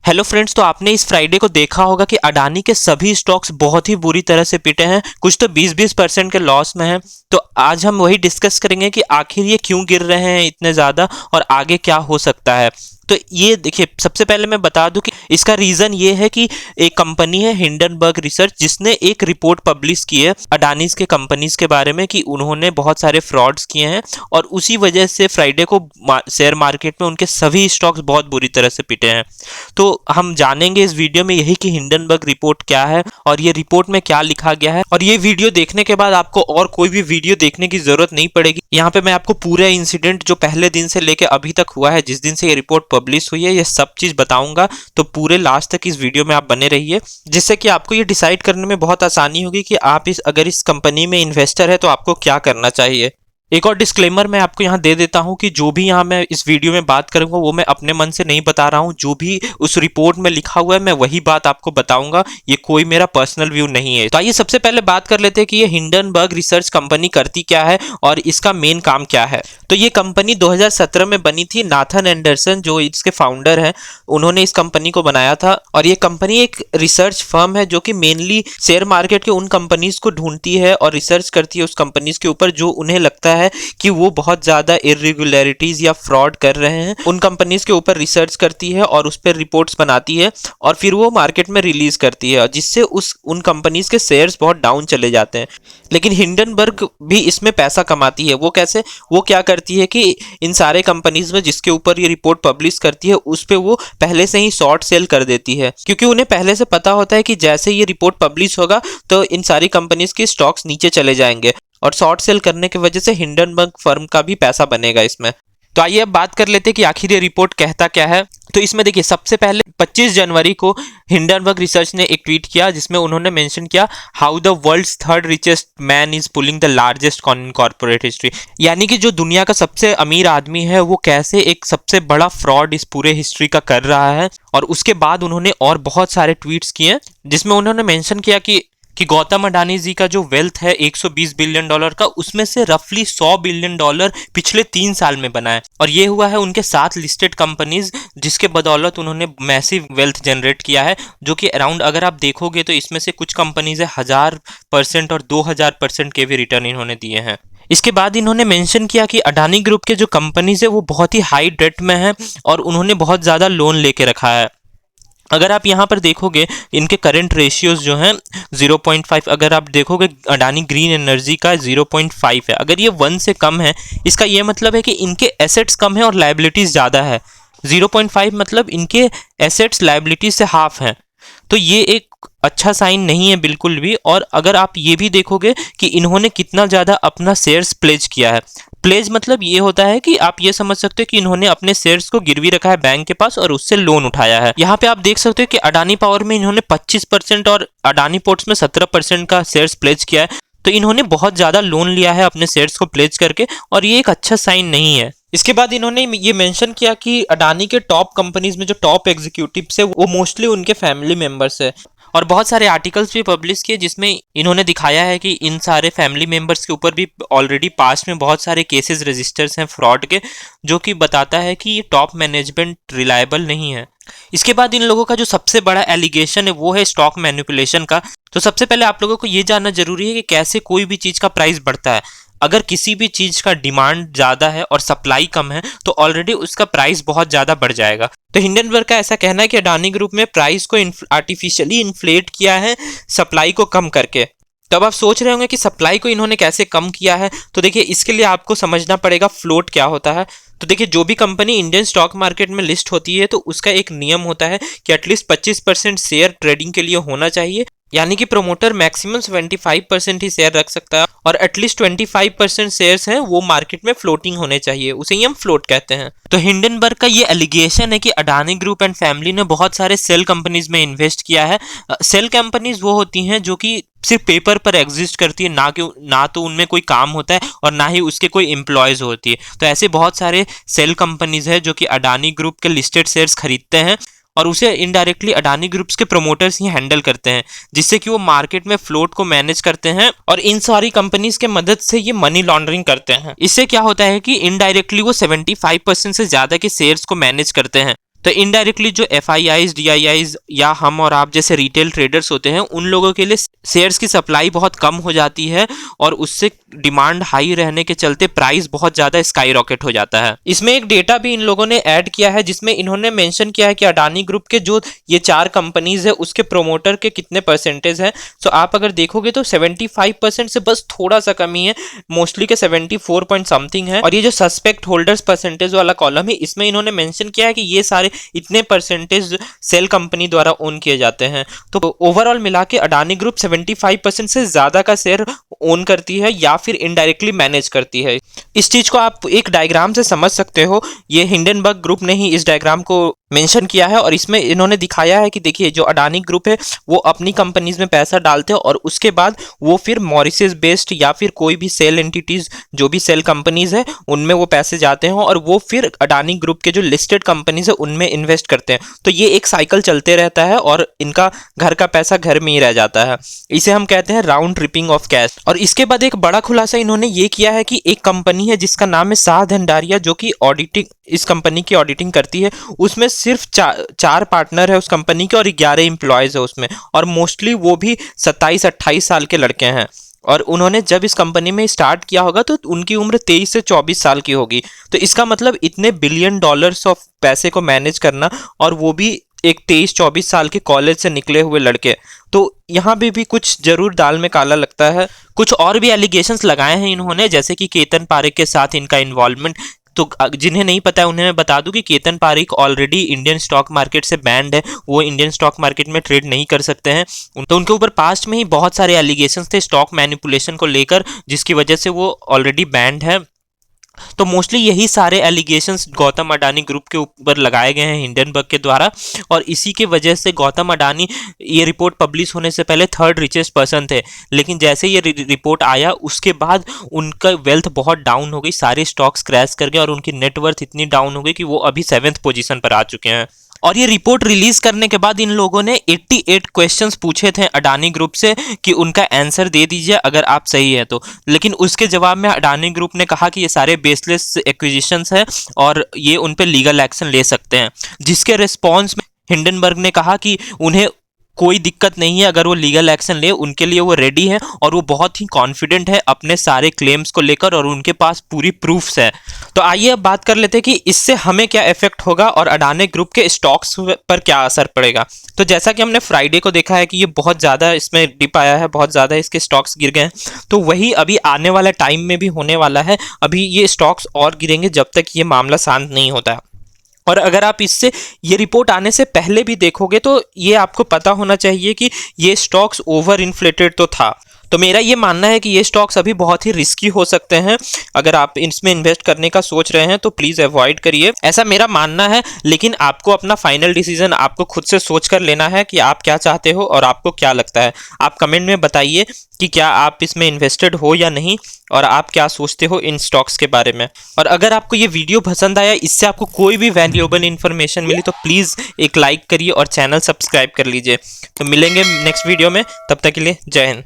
Hello friends, तो आपने इस फ्राइडे को देखा होगा कि अडानी के सभी स्टॉक्स बहुत ही बुरी तरह से पिटे हैं। कुछ तो 20-20% के लॉस में हैं। तो आज हम वही डिस्कस करेंगे कि आखिर ये क्यों गिर रहे हैं इतने ज़्यादा और आगे क्या हो सकता है। तो ये देखिए, सबसे पहले मैं बता दूं कि इसका रीज़न ये है कि एक कंपनी है हिंडनबर्ग रिसर्च, जिसने एक रिपोर्ट पब्लिश की है अडानीज के कंपनीज के बारे में कि उन्होंने बहुत सारे फ्रॉड्स किए हैं और उसी वजह से फ्राइडे को शेयर मार्केट में उनके सभी स्टॉक्स बहुत बुरी तरह से पिटे हैं। तो हम जानेंगे इस वीडियो में यही कि हिंडनबर्ग रिपोर्ट क्या है और ये रिपोर्ट में क्या लिखा गया है, और ये वीडियो देखने के बाद आपको और कोई भी वीडियो देखने की जरूरत नहीं पड़ेगी। यहाँ पे मैं आपको पूरा इंसिडेंट जो पहले दिन से लेके अभी तक हुआ है, जिस दिन से ये रिपोर्ट पब्लिश हुई है, ये सब चीज बताऊंगा। तो पूरे लास्ट तक इस वीडियो में आप बने रहिए, जिससे कि आपको ये डिसाइड करने में बहुत आसानी होगी कि आप अगर इस कंपनी में इन्वेस्टर है तो आपको क्या करना चाहिए। एक और डिस्क्लेमर मैं आपको यहाँ दे देता हूँ कि जो भी यहाँ मैं इस वीडियो में बात करूंगा वो मैं अपने मन से नहीं बता रहा हूँ। जो भी उस रिपोर्ट में लिखा हुआ है मैं वही बात आपको बताऊंगा, ये कोई मेरा पर्सनल व्यू नहीं है। तो आइए सबसे पहले बात कर लेते हैं कि ये हिंडनबर्ग रिसर्च कंपनी करती क्या है और इसका मेन काम क्या है। तो ये कंपनी 2017 में बनी थी। नाथन एंडरसन जो इसके फाउंडर हैं, उन्होंने इस कंपनी को बनाया था। और ये कंपनी एक रिसर्च फर्म है जो कि मेनली शेयर मार्केट के उन कंपनीज को ढूंढती है और रिसर्च करती है उस कंपनीज के ऊपर जो उन्हें लगता है कि वो बहुत ज्यादा इर्रेगुलरिटीज या फ्रॉड कर रहे हैं। उन कंपनीज के ऊपर रिसर्च करती है और उस पर रिपोर्ट्स बनाती है और फिर वो मार्केट में रिलीज करती है, जिससे उन कंपनीज के शेयर्स बहुत डाउन चले जाते हैं। लेकिन हिंडनबर्ग भी इसमें पैसा कमाती है। वो कैसे? वो क्या करती है कि इन सारे कंपनीज में जिसके ऊपर ये रिपोर्ट पब्लिश करती है उस पे वो पहले से ही शॉर्ट सेल कर देती है, क्योंकि उन्हें पहले से पता होता है कि जैसे ये रिपोर्ट पब्लिश होगा तो इन सारी कंपनीज के स्टॉक्स नीचे चले जाएंगे, और शॉर्ट सेल करने की वजह से हिंडनबर्ग फर्म का भी पैसा बनेगा इसमें। तो आइए अब बात कर लेते हैं कि आखिर ये रिपोर्ट कहता क्या है। तो इसमें देखिए, सबसे पहले 25 जनवरी को हिंडनबर्ग रिसर्च ने एक ट्वीट किया जिसमें उन्होंने मेंशन किया, how the world's third richest man is pulling the largest coin in corporate history. यानी कि जो दुनिया का सबसे अमीर आदमी है वो कैसे एक सबसे बड़ा फ्रॉड इस पूरे हिस्ट्री का कर रहा है। और उसके बाद उन्होंने और बहुत सारे ट्वीट्स किए जिसमें उन्होंने मेंशन किया कि गौतम अडानी जी का जो वेल्थ है 120 बिलियन डॉलर का, उसमें से रफली 100 बिलियन डॉलर पिछले 3 साल में बना है। और ये हुआ है उनके 7 लिस्टेड कंपनीज, जिसके बदौलत उन्होंने मैसिव वेल्थ जनरेट किया है, जो कि अराउंड अगर आप देखोगे तो इसमें से कुछ कंपनीज है 1000% और 2000% के भी रिटर्न इन्होंने दिए हैं। इसके बाद इन्होंने मेंशन किया कि अडानी ग्रुप के जो कंपनीज है वो बहुत ही हाई डेट में है और उन्होंने बहुत ज़्यादा लोन लेके रखा है। अगर आप यहाँ पर देखोगे इनके करंट रेशियोज जो हैं 0.5, अगर आप देखोगे अडानी ग्रीन एनर्जी का 0.5 है। अगर ये 1 से कम है, इसका ये मतलब है कि इनके एसेट्स कम है और लायबिलिटीज ज़्यादा है। 0.5 मतलब इनके एसेट्स लायबिलिटीज से हाफ हैं। तो ये एक अच्छा साइन नहीं है बिल्कुल भी। और अगर आप ये भी देखोगे कि इन्होंने कितना ज़्यादा अपना शेयर्स प्लेज किया है। प्लेज मतलब ये होता है कि आप ये समझ सकते हो कि इन्होंने अपने शेयर्स को गिरवी रखा है बैंक के पास और उससे लोन उठाया है। यहाँ पे आप देख सकते हो कि अडानी पावर में इन्होंने 25% और अडानी पोर्ट्स में 17% का शेयर्स प्लेज किया है। तो इन्होंने बहुत ज़्यादा लोन लिया है अपने शेयर्स को प्लेज करके, और ये एक अच्छा साइन नहीं है। इसके बाद इन्होंने ये मेंशन किया कि अडानी के टॉप कंपनीज में जो टॉप एग्जीक्यूटिव्स है वो मोस्टली उनके फैमिली मेंबर्स है। और बहुत सारे आर्टिकल्स भी पब्लिश किए जिसमें इन्होंने दिखाया है कि इन सारे फैमिली मेंबर्स के ऊपर भी ऑलरेडी पास्ट में बहुत सारे केसेस रजिस्टर्स हैं फ्रॉड के, जो कि बताता है कि ये टॉप मैनेजमेंट रिलायबल नहीं है। इसके बाद इन लोगों का जो सबसे बड़ा एलिगेशन है वो है स्टॉक मैनिपुलेशन का। तो सबसे पहले आप लोगों को ये जानना जरूरी है कि कैसे कोई भी चीज़ का प्राइस बढ़ता है। अगर किसी भी चीज का डिमांड ज्यादा है और सप्लाई कम है तो ऑलरेडी उसका प्राइस बहुत ज्यादा बढ़ जाएगा। तो हिंडनबर्ग का ऐसा कहना है कि अडानी ग्रुप में प्राइस को आर्टिफिशियली इन्फ्लेट किया है सप्लाई को कम करके। तो अब आप सोच रहे होंगे कि सप्लाई को इन्होंने कैसे कम किया है। तो देखिए, इसके लिए आपको समझना पड़ेगा फ्लोट क्या होता है। तो देखिए, जो भी कंपनी इंडियन स्टॉक मार्केट में लिस्ट होती है तो उसका एक नियम होता है कि एटलीस्ट 25% शेयर ट्रेडिंग के लिए होना चाहिए। यानी कि प्रोमोटर मैक्सिमम 75% ही शेयर रख सकता है और एटलीस्ट 25% शेयर्स हैं वो मार्केट में फ्लोटिंग होने चाहिए, उसे ही हम फ्लोट कहते हैं। तो हिंडनबर्ग का ये एलिगेशन है कि अडानी ग्रुप एंड फैमिली ने बहुत सारे सेल कंपनीज में इन्वेस्ट किया है। सेल कंपनीज वो होती हैं जो कि सिर्फ पेपर पर एग्जिस्ट करती है, ना तो उनमें कोई काम होता है और ना ही उसके कोई एम्प्लॉयज होती है। तो ऐसे बहुत सारे सेल कंपनीज है जो कि अडानी ग्रुप के लिस्टेड शेयर्स खरीदते हैं और उसे इनडायरेक्टली अडानी ग्रुप्स के प्रोमोटर्स ही हैंडल करते हैं, जिससे कि वो मार्केट में फ्लोट को मैनेज करते हैं और इन सारी कंपनीज के मदद से ये मनी लॉन्ड्रिंग करते हैं। इससे क्या होता है कि इनडायरेक्टली वो 75% से ज्यादा के शेयर्स को मैनेज करते हैं। तो इनडायरेक्टली जो FIIs, DIIs या हम और आप जैसे रिटेल ट्रेडर्स होते हैं उन लोगों के लिए शेयर्स की सप्लाई बहुत कम हो जाती है और उससे डिमांड हाई रहने के चलते प्राइस बहुत ज़्यादा स्काई रॉकेट हो जाता है। इसमें एक डेटा भी इन लोगों ने ऐड किया है जिसमें इन्होंने मेंशन किया है कि अडानी ग्रुप के जो ये 4 कंपनीज है उसके प्रोमोटर के कितने परसेंटेज है। तो आप अगर देखोगे तो 75% से बस थोड़ा सा कमी है, मोस्टली के 74 पॉइंट समथिंग है। और ये जो सस्पेक्ट होल्डर्स परसेंटेज वाला कॉलम है इसमें इन्होंने मेंशन किया है कि ये सारे इतने परसेंटेज सेल कंपनी द्वारा ओन किए जाते हैं। तो ओवरऑल मिला के अडानी ग्रुप 75% से ज्यादा का शेयर ओन करती है या फिर इनडायरेक्टली मैनेज करती है। इस चीज को आप एक डायग्राम से समझ सकते हो। ये हिंडनबर्ग ग्रुप ने ही इस डायग्राम को मेंशन किया है और इसमें इन्होंने दिखाया है कि देखिए जो अडानी ग्रुप है वो अपनी कंपनीज में पैसा डालते हैं और उसके बाद वो फिर मॉरिशस बेस्ड या फिर कोई भी सेल एंटिटीज जो भी सेल कंपनीज है उनमें वो पैसे जाते हैं और वो फिर अडानी ग्रुप के जो लिस्टेड कंपनीज है उनमें इन्वेस्ट करते हैं। तो ये एक साइकिल चलते रहता है और इनका घर का पैसा घर में ही रह जाता है। इसे हम कहते हैं राउंड ट्रिपिंग ऑफ कैश। और इसके बाद एक बड़ा खुलासा इन्होंने ये किया है कि एक कंपनी है जिसका नाम है शाह धनडारिया जो कि ऑडिटिंग इस कंपनी की ऑडिटिंग करती है। उसमें सिर्फ 4 पार्टनर है उस कंपनी के और 11 एम्प्लॉयज है उसमें और मोस्टली वो भी 27-28 साल के लड़के हैं। और उन्होंने जब इस कंपनी में स्टार्ट किया होगा तो उनकी उम्र 23 से 24 साल की होगी। तो इसका मतलब इतने बिलियन डॉलर्स ऑफ पैसे को मैनेज करना और वो भी एक 23-24 साल के कॉलेज से निकले हुए लड़के, तो यहाँ भी कुछ जरूर दाल में काला लगता है। कुछ और भी एलिगेशंस लगाए हैं इन्होंने जैसे कि केतन पारेख के साथ इनका इन्वॉल्वमेंट। तो जिन्हें नहीं पता है उन्हें मैं बता दूं कि Ketan Parekh already Indian stock market से बैंड है, वो इंडियन स्टॉक मार्केट में ट्रेड नहीं कर सकते हैं। तो उनके ऊपर पास्ट में ही बहुत सारे एलिगेशंस थे स्टॉक मैनिपुलेशन को लेकर जिसकी वजह से वो ऑलरेडी बैंड है। तो मोस्टली यही सारे एलिगेशंस गौतम अडानी ग्रुप के ऊपर लगाए गए हैं हिंडनबर्ग के द्वारा और इसी की वजह से गौतम अडानी ये रिपोर्ट पब्लिश होने से पहले 3rd रिचेस्ट पर्सन थे, लेकिन जैसे ये रिपोर्ट आया उसके बाद उनका वेल्थ बहुत डाउन हो गई, सारे स्टॉक्स क्रैश कर गए और उनकी नेटवर्थ इतनी डाउन हो गई कि वो अभी 7th पोजीशन पर आ चुके हैं। और ये रिपोर्ट रिलीज करने के बाद इन लोगों ने 88 क्वेश्चंस पूछे थे अडानी ग्रुप से कि उनका आंसर दे दीजिए अगर आप सही है तो, लेकिन उसके जवाब में अडानी ग्रुप ने कहा कि ये सारे बेसलेस एक्विजिशंस है और ये उन पे लीगल एक्शन ले सकते हैं। जिसके रिस्पॉन्स में हिंडनबर्ग ने कहा कि उन्हें कोई दिक्कत नहीं है अगर वो लीगल एक्शन ले, उनके लिए वो रेडी है और वो बहुत ही कॉन्फिडेंट है अपने सारे क्लेम्स को लेकर और उनके पास पूरी प्रूफ्स है। तो आइए अब बात कर लेते हैं कि इससे हमें क्या इफेक्ट होगा और अडानी ग्रुप के स्टॉक्स पर क्या असर पड़ेगा। तो जैसा कि हमने फ्राइडे को देखा है कि ये बहुत ज़्यादा इसमें डिप आया है, बहुत ज़्यादा इसके स्टॉक्स गिर गए हैं, तो वही अभी आने वाला टाइम में भी होने वाला है। अभी ये स्टॉक्स और गिरेंगे जब तक ये मामला शांत नहीं होता। और अगर आप इससे ये रिपोर्ट आने से पहले भी देखोगे तो ये आपको पता होना चाहिए कि ये स्टॉक्स ओवर इन्फ्लेटेड तो था। तो मेरा ये मानना है कि ये स्टॉक्स अभी बहुत ही रिस्की हो सकते हैं। अगर आप इसमें इन्वेस्ट करने का सोच रहे हैं तो प्लीज़ अवॉइड करिए, ऐसा मेरा मानना है। लेकिन आपको अपना फाइनल डिसीजन आपको खुद से सोच कर लेना है कि आप क्या चाहते हो और आपको क्या लगता है। आप कमेंट में बताइए कि क्या आप इसमें इन्वेस्टेड हो या नहीं और आप क्या सोचते हो इन स्टॉक्स के बारे में। और अगर आपको ये वीडियो पसंद आया, इससे आपको कोई भी वैल्यूएबल इन्फॉर्मेशन मिली तो प्लीज़ एक लाइक करिए और चैनल सब्सक्राइब कर लीजिए। तो मिलेंगे नेक्स्ट वीडियो में, तब तक के लिए जय हिंद।